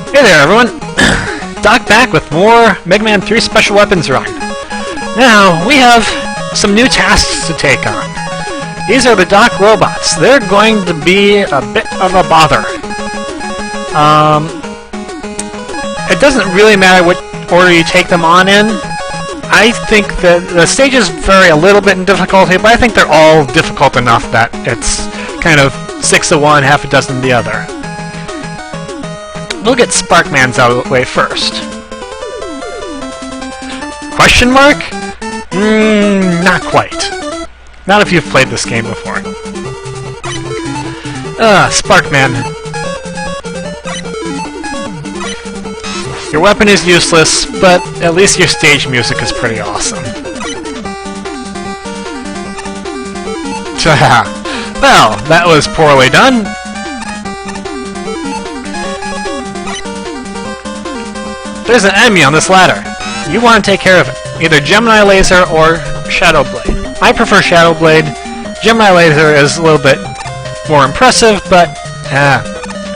Hey there, everyone! Doc back with more Mega Man 3 Special Weapons Run. Now, we have some new tasks to take on. These are the Doc robots. They're going to be a bit of a bother. It doesn't really matter what order you take them on in. I think that the stages vary a little bit in difficulty, but I think they're all difficult enough that it's kind of 6 of one, half a dozen of the other. We'll get Sparkman's out of the way first. Question mark? Not quite. Not if you've played this game before. Sparkman. Your weapon is useless, but at least your stage music is pretty awesome. Well, that was poorly done. There's an enemy on this ladder. You want to take care of it. Either Gemini Laser or Shadow Blade. I prefer Shadow Blade. Gemini Laser is a little bit more impressive, but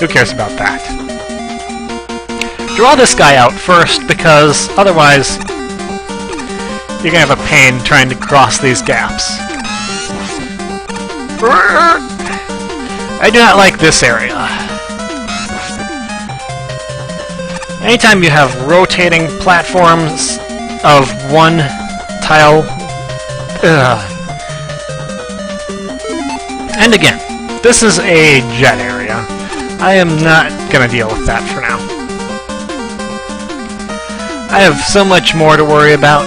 who cares about that? Draw this guy out first, because otherwise you're gonna have a pain trying to cross these gaps. I do not like this area. Anytime you have rotating platforms of one tile... And again, this is a jet area. I am not gonna deal with that for now. I have so much more to worry about.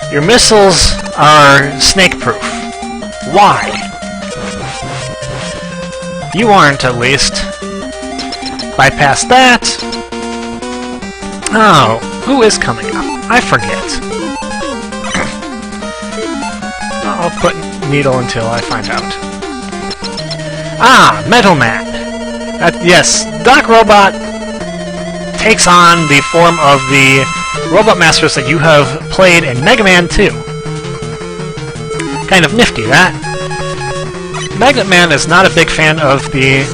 Your missiles are snake-proof. Why? You aren't, at least. Bypass that. Oh, who is coming up? I forget. I'll put needle until I find out. Ah, Metal Man! Yes, Doc Robot takes on the form of the Robot Masters that you have played in Mega Man 2. Kind of nifty, that. Magnet Man is not a big fan of the...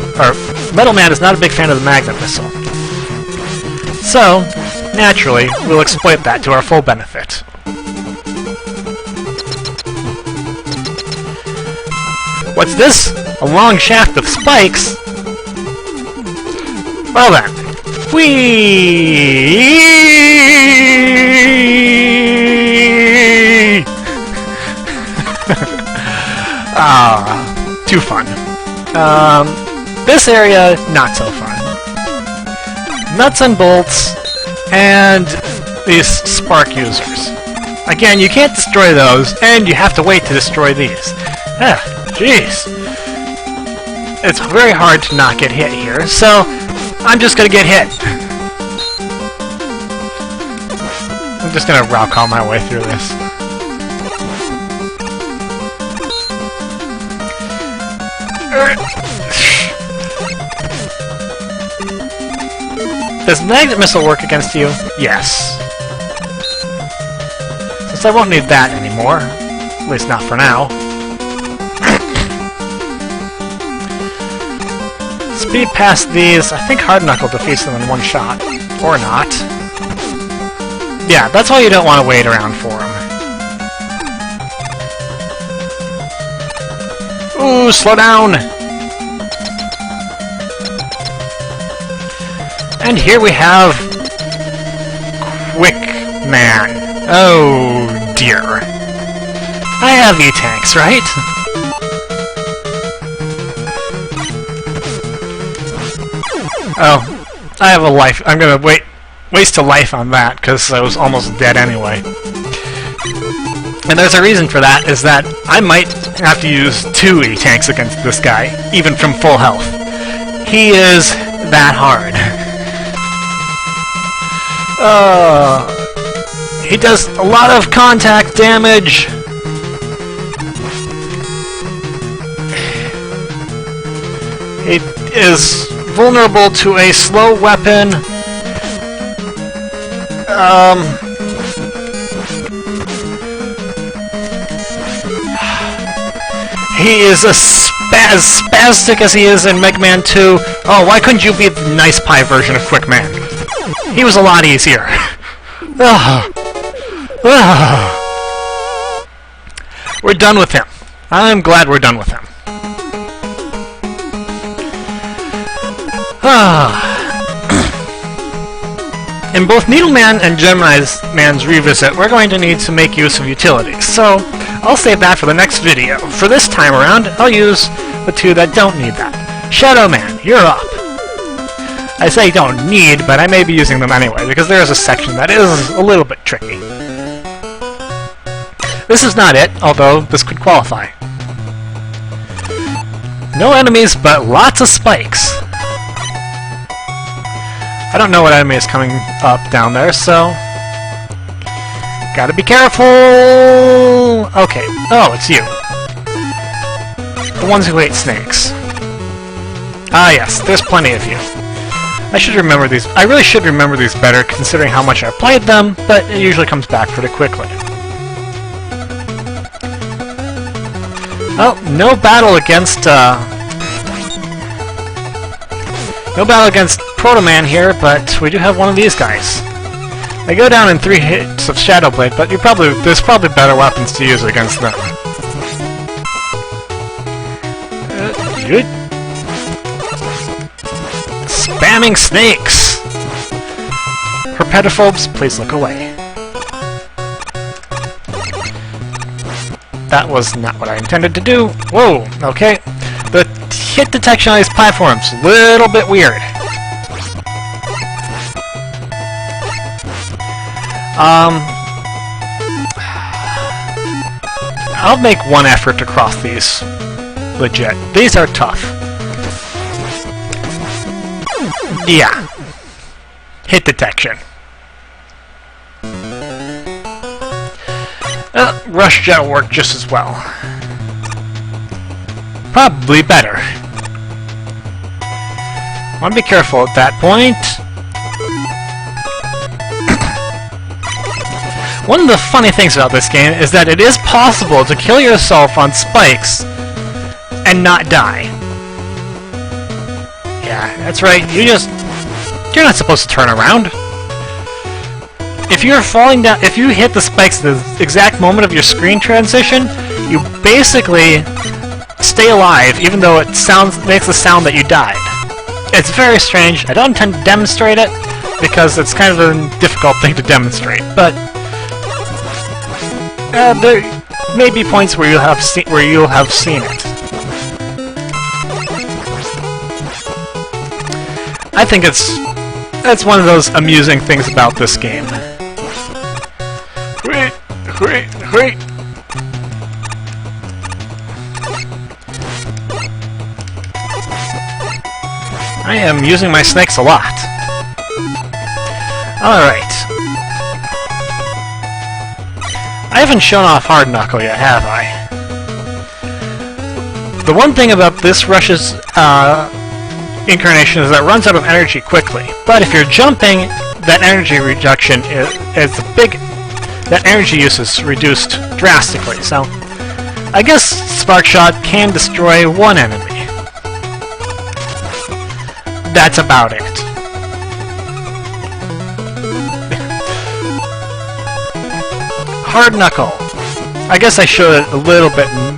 Metal Man is not a big fan of the Magnet Missile. So, naturally, we'll exploit that to our full benefit. What's this? A long shaft with spikes? Well then. Whee! Too fun. This area, not so fun. Nuts and bolts, and these spark users. Again, you can't destroy those, and you have to wait to destroy these. Jeez. It's very hard to not get hit here, so I'm just gonna get hit. I'm just gonna rock all my way through this. Does Magnet Missile work against you? Yes. Since I won't need that anymore. At least not for now. Speed past these. I think Hard Knuckle defeats them in one shot. Or not. Yeah, that's why you don't want to wait around for them. Ooh, slow down! And here we have... Quick Man. Oh, dear. I have E-Tanks, right? Oh, I have a life. I'm gonna waste a life on that, because I was almost dead anyway. And there's a reason for that, is that I might have to use 2 E-Tanks against this guy, even from full health. He is that hard. He does a lot of contact damage. It is vulnerable to a slow weapon. He is as spastic as he is in Mega Man 2. Oh, why couldn't you be the nice pie version of Quick Man? He was a lot easier. We're done with him. I'm glad we're done with him. In both Needleman and Gemini's Man's Revisit, we're going to need to make use of utilities, so I'll save that for the next video. For this time around, I'll use the two that don't need that. Shadow Man, you're up. I say don't need, but I may be using them anyway, because there is a section that is a little bit tricky. This is not it, although this could qualify. No enemies, but lots of spikes. I don't know what enemy is coming up down there, so... Gotta be careful! Okay. Oh, it's you. The ones who hate snakes. Ah, yes, there's plenty of you. I should remember these. I really should remember these better, considering how much I've played them, but it usually comes back pretty quickly. Oh, no battle against, no battle against Proto Man here, but we do have one of these guys. They go down in 3 hits of Shadow Blade, but there's probably better weapons to use against them. Good. Spamming snakes! Herpetophobes, please look away. That was not what I intended to do. Whoa, okay. The hit detection on these platforms, little bit weird. I'll make one effort to cross these. Legit. These are tough. Yeah. Hit detection. Rush Jet will work just as well. Probably better. Want to be careful at that point. One of the funny things about this game is that it is possible to kill yourself on spikes and not die. Yeah, that's right. You're not supposed to turn around. If you're falling down, if you hit the spikes at the exact moment of your screen transition, you basically stay alive, even though it makes the sound that you died. It's very strange. I don't intend to demonstrate it because it's kind of a difficult thing to demonstrate, but there may be points where you'll have seen it. I think that's one of those amusing things about this game. Wait. I am using my snakes a lot. Alright. I haven't shown off Hard Knuckle yet, have I? The one thing about this Rush's incarnation is that it runs out of energy quickly. But if you're jumping, that energy reduction that energy use is reduced drastically. So, I guess Spark Shot can destroy one enemy. That's about it. Hard Knuckle. I guess I showed it a little bit in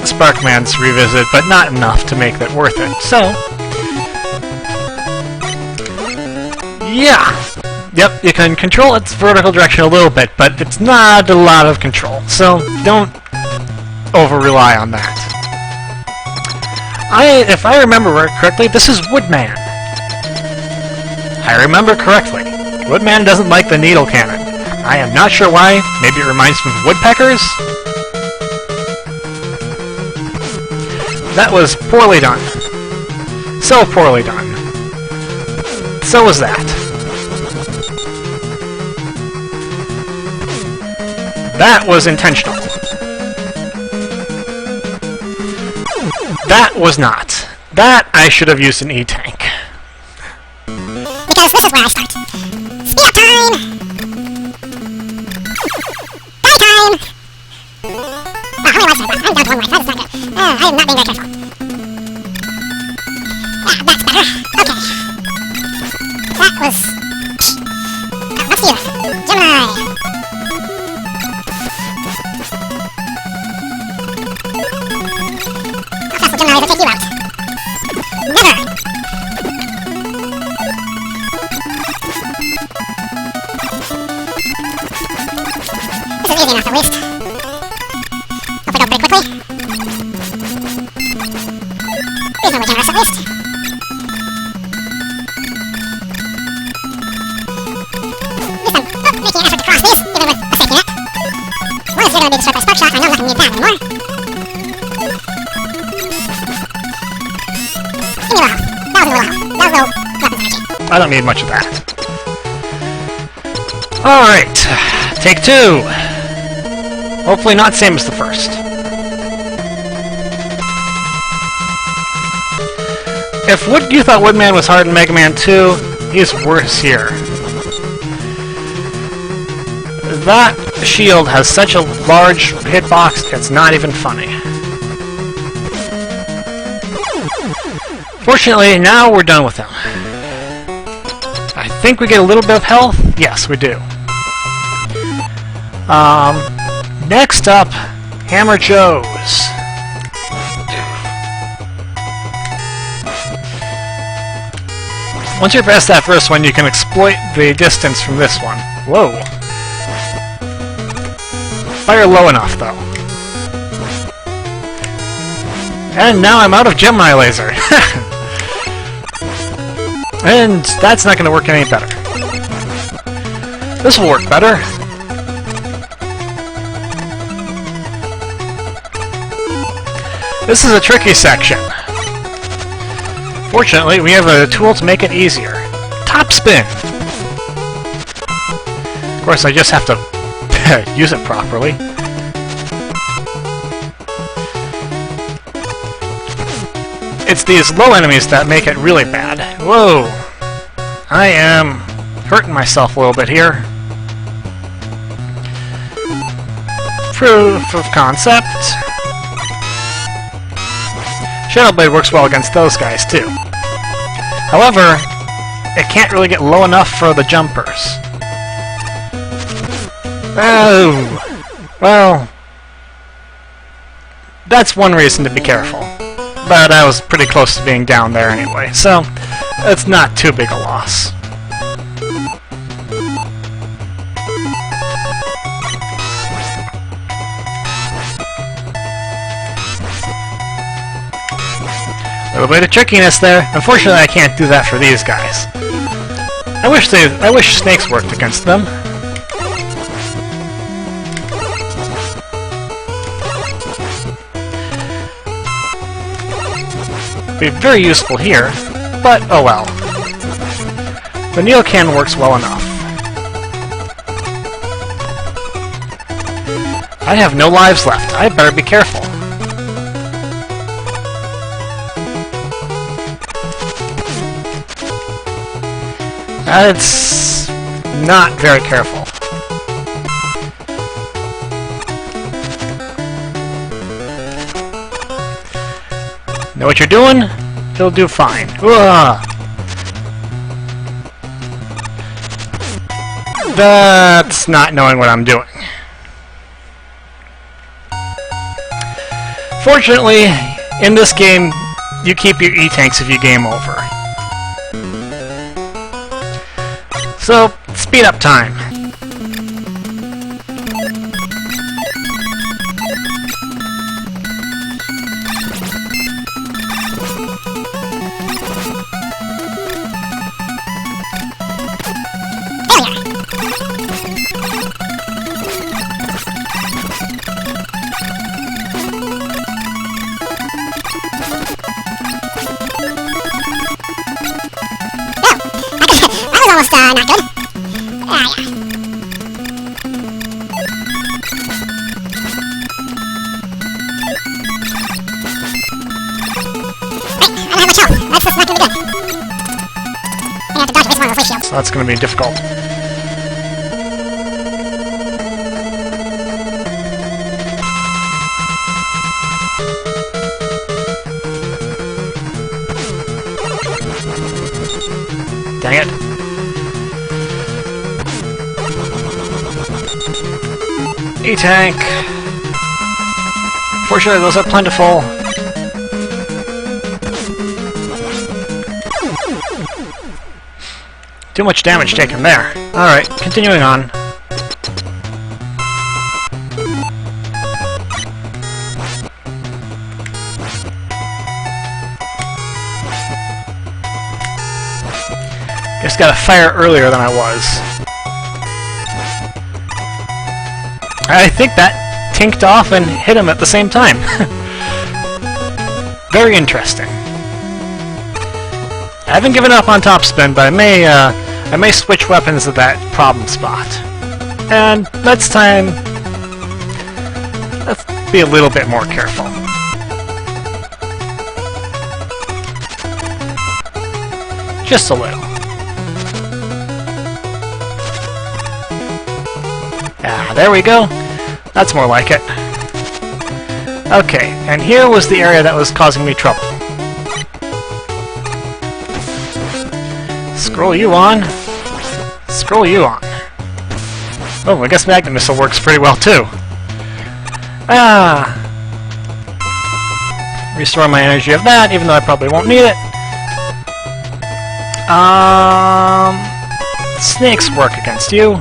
Sparkman's Revisit, but not enough to make that worth it. So, yeah. Yep, you can control its vertical direction a little bit, but it's not a lot of control. So, don't over-rely on that. If I remember correctly, this is Woodman. I remember correctly. Woodman doesn't like the needle cannon. I am not sure why. Maybe it reminds him of woodpeckers? That was poorly done. So poorly done. So was that. That was intentional. That was not. That I should have used an E-Tank. Because this is where I start. Speed up time! Die time! How many lives did I I'm down to one life. That is not good. I am not being very careful. Yeah, that's better. Okay. That was... Let's do it. Gemini! How fast will Gemini take you out? Never! This is easy enough, at least. Hope I go pretty quickly. Reasonably generous, at least. At least I'm making an effort to cross these, even with a safety net. As long as you're going to be destroyed by Spark Shot, I know I'm not going to need that anymore. Give me a little health. That was a little health. That was low weapons energy. I don't need much of that. Alright, take two. Hopefully not same as the first. If you thought Woodman was hard in Mega Man 2, he's worse here. That shield has such a large hitbox, it's not even funny. Fortunately, now we're done with him. I think we get a little bit of health? Yes, we do. Next up, Hammer Joe's. Once you're past that first one, you can exploit the distance from this one. Whoa. Fire low enough, though. And now I'm out of Gemini Laser. And that's not going to work any better. This will work better. This is a tricky section. Fortunately, we have a tool to make it easier. Top spin! Of course, I just have to use it properly. It's these low enemies that make it really bad. Whoa! I am hurting myself a little bit here. Proof of concept. Shadow Blade works well against those guys, too. However, it can't really get low enough for the jumpers. Oh! Well, that's one reason to be careful. But I was pretty close to being down there anyway, so it's not too big a loss. A little bit of trickiness there. Unfortunately, I can't do that for these guys. I wish snakes worked against them. Be very useful here, but oh well. The Neocan works well enough. I have no lives left. I better be careful. That's not very careful. Know what you're doing? He'll do fine. Ugh. That's not knowing what I'm doing. Fortunately, in this game, you keep your E-tanks if you game over. So, speed up time. Almost not good. Yeah. Hey, I don't have much health. That's not gonna be good. I have to dodge at least one of those leaf shields. So that's gonna be difficult. dang it. E-tank. Fortunately, those are plentiful. Too much damage taken there. Alright, continuing on. Just got to fire earlier than I was. I think that tinked off and hit him at the same time. Very interesting. I haven't given up on top spin, but I may switch weapons at that problem spot. And next time, let's be a little bit more careful. Just a little. Ah, there we go. That's more like it. Okay, and here was the area that was causing me trouble. Scroll you on. Scroll you on. Oh, I guess Magnet Missile works pretty well too. Ah. Restore my energy of that, even though I probably won't need it. Snakes work against you.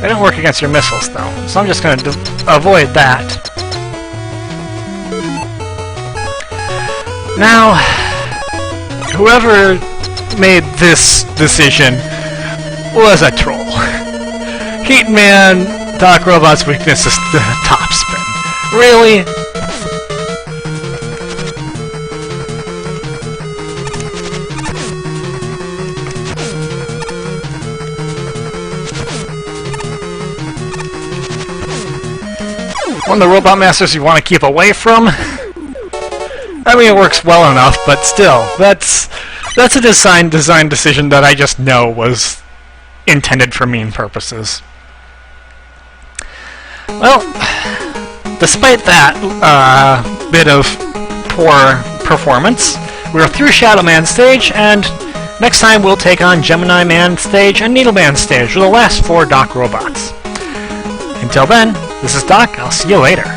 They don't work against your missiles, though, so I'm just going to avoid that. Now, whoever made this decision was a troll. Heatman, Doc Robot's weakness is the top spin. Really? One of the Robot Masters you want to keep away from. I mean, it works well enough, but still, that's a design decision that I just know was intended for mean purposes. Well, despite that bit of poor performance, we're through Shadow Man stage, and next time we'll take on Gemini Man stage and Needle Man stage, for the last 4 Doc robots. Until then, this is Doc. I'll see you later.